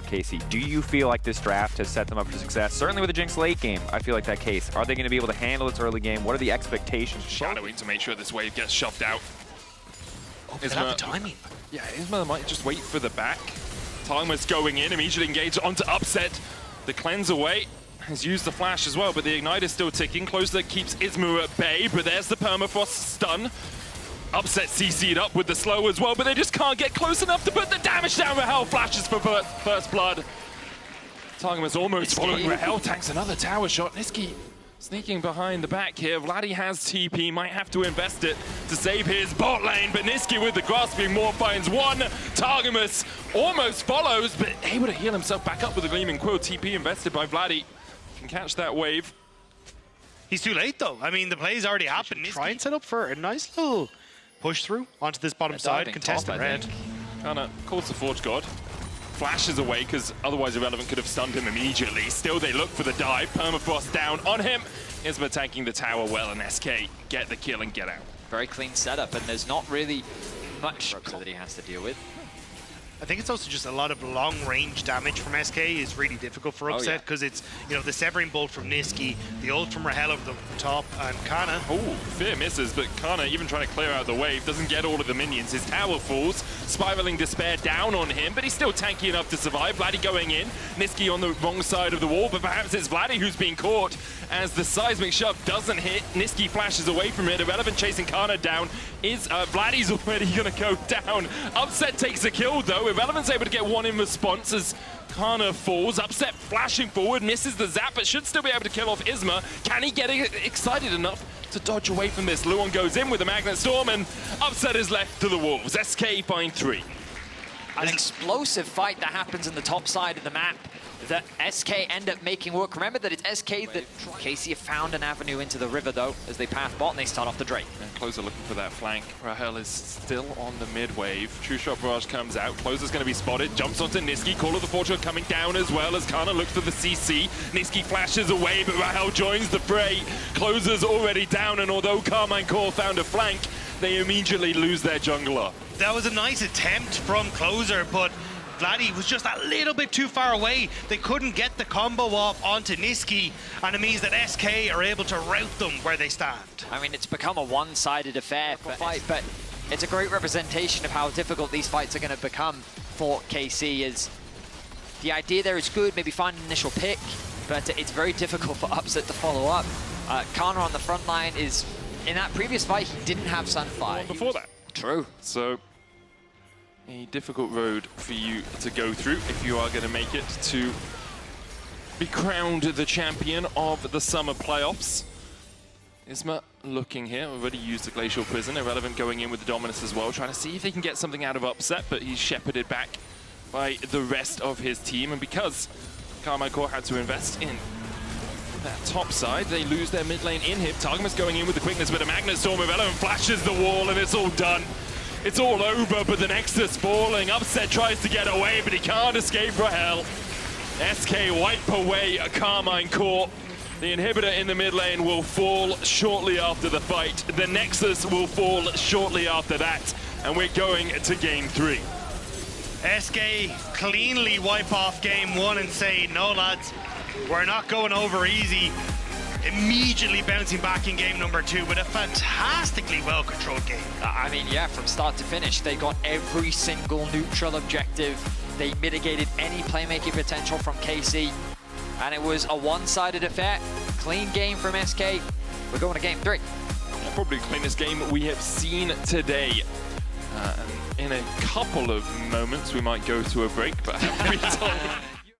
KC. Do you feel like this draft has set them up for success? Certainly with the Jinx late game, I feel like that case. Are they going to be able to handle this early game? What are the expectations? Shadowing to make sure this wave gets shoved out. Oh, Isma, the timing. Yeah, Isma might just wait for the back. Targamas going in, immediately engaged onto Upset. The cleanse away. Has used the flash as well, but the ignite is still ticking. Closer keeps Isma at bay, but there's the permafrost stun. Upset CC'd up with the slow as well, but they just can't get close enough to put the damage down. Rahel flashes for first blood. Targamas almost following Rahel, tanks another tower shot. Nisqy sneaking behind the back here. Vladi has TP, might have to invest it to save his bot lane, but Nisqy with the grasping more finds one. Targamas almost follows, but able to heal himself back up with a Gleaming Quill. TP invested by Vladi. Can catch that wave. He's too late though. I mean, the play's already happened. Try and set up for a nice little push through onto this bottom side, contest the red. Canna calls the Forge God. Flashes away because otherwise Irrelevant could have stunned him immediately. Still they look for the dive. Permafrost down on him. Isma tanking the tower well, and SK get the kill and get out. Very clean setup, and there's not really much that he has to deal with. I think it's also just a lot of long-range damage from SK is really difficult for Upset because it's, you know, the Severing Bolt from Nisqy, the ult from Rahel over the top, and Canna. Oh, Fear misses, but Canna even trying to clear out the wave, doesn't get all of the minions. His tower falls, spiraling Despair down on him, but he's still tanky enough to survive. Vladi going in, Nisqy on the wrong side of the wall, but perhaps it's Vladi who's being caught as the seismic shove doesn't hit. Nisqy flashes away from it. Irrelevant chasing Canna down. Vladi's already gonna go down. Upset takes a kill though. Irrelevant's able to get one in response as Canna falls. Upset flashing forward, misses the zap, but should still be able to kill off Isma. Can he get excited enough to dodge away from this? Luon goes in with a Magnet Storm, and Upset is left to the wolves. SK find 3. An explosive fight that happens in the top side of the map that SK end up making work. Remember that it's SK that KC have found an avenue into the river though as they path bot and they start off the Drake. And Closer looking for that flank. Rahel is still on the mid wave. True Shot Barrage comes out. Closer's going to be spotted. Jumps onto Nisqy. Call of the Fortune coming down as well as Canna looks for the CC. Nisqy flashes away, but Rahel joins the fray. Closer's already down, and although Karmine Corp found a flank, they immediately lose their jungler. That was a nice attempt from Closer, but Vladi was just a little bit too far away. They couldn't get the combo off onto Nisqy, and it means that SK are able to rout them where they stand. I mean, it's become a one-sided affair for fight, but it's a great representation of how difficult these fights are going to become for KC. Is the idea there is good, maybe find an initial pick, but it's very difficult for Upset to follow up. Canna on the front line is, in that previous fight, he didn't have Sunfire. Before that. True. So, a difficult road for you to go through if you are going to make it to be crowned the champion of the summer playoffs. Isma looking here, already used the Glacial Prison. Irrelevant going in with the Dominus as well, trying to see if he can get something out of Upset, but he's shepherded back by the rest of his team. And because Karmine Corp had to invest in that top side, they lose their mid lane inhib. Targamas going in with the quickness, but a Magnet Storm. Irrelevant flashes the wall, and it's all done. It's all over, but the Nexus falling. Upset tries to get away, but he can't escape Rahel. SK wipe away a Karmine Corp. The inhibitor in the mid lane will fall shortly after the fight. The Nexus will fall shortly after that, and we're going to game 3. SK cleanly wipe off game 1 and say, no lads, we're not going over easy. Immediately bouncing back in game number 2 with a fantastically well-controlled game. I mean, yeah, from start to finish, they got every single neutral objective. They mitigated any playmaking potential from KC, and it was a one-sided affair. Clean game from SK. We're going to game 3. Yeah, probably the cleanest game we have seen today. In a couple of moments, we might go to a break, but